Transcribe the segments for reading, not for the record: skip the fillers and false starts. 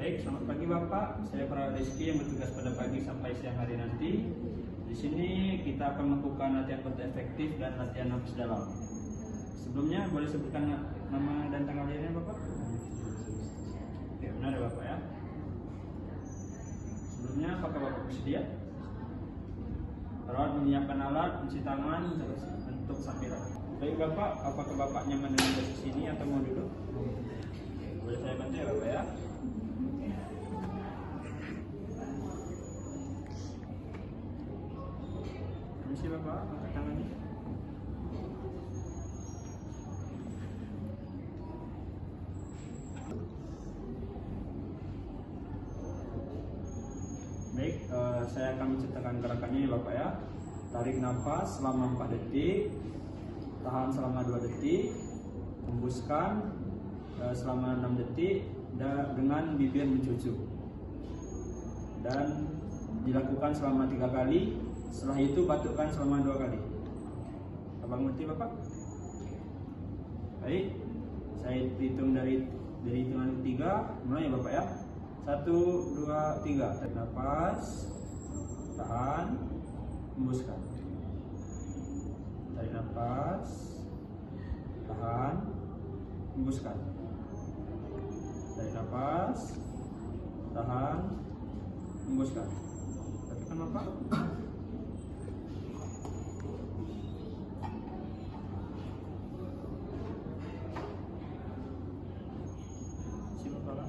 Baik, selamat pagi Bapak. Saya Pra Rizky yang bertugas pada pagi sampai siang hari nanti. Di sini kita akan melakukan latihan kontak efektif dan latihan napas dalam. Sebelumnya boleh sebutkan nama dan tanggal lahirnya Bapak? Oke, benar ya Bapak ya. Sebelumnya apakah Bapak bersedia? Perawat menyiapkan alat, mencuci tangan untuk sambilan. Baik Bapak, apakah Bapak nyaman dengan posisi ini atau mau duduk? Boleh saya bantu ya Bapak ya? Permisi Bapak, angkat tangannya. Baik, saya akan menceritakan gerakannya ya Bapak ya. Tarik nafas selama 4 detik, tahan selama 2 detik, hembuskan selama 6 detik dengan bibir mencucuk. Dan dilakukan selama 3 kali, setelah itu batukkan selama 2 kali. Abang ngerti Bapak? Baik, saya hitung dari hitungan ketiga, mulai ya Bapak ya. 1, 2, 3. Tarik nafas, tahan, hembuskan. Tarik nafas, tahan, hembuskan. Tarik nafas, tahan, hembuskan. Lakukan Bapak. Siap Bapak.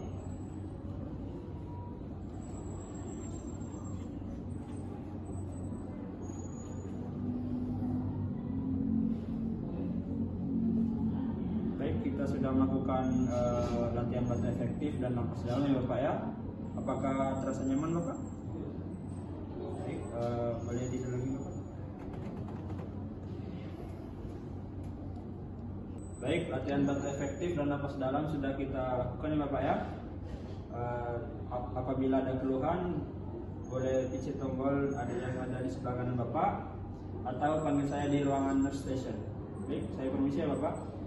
Kita sudah melakukan latihan kontak efektif dan napas dalam ya Bapak ya. Apakah terasa nyaman Bapak? Baik, boleh tidur lagi Bapak. Baik, latihan kontak efektif dan napas dalam sudah kita lakukan ya Bapak ya. Apabila ada keluhan, boleh picit tombol yang ada di sebelah kanan Bapak atau panggil saya di ruangan nurse station. Baik, saya permisi ya Bapak.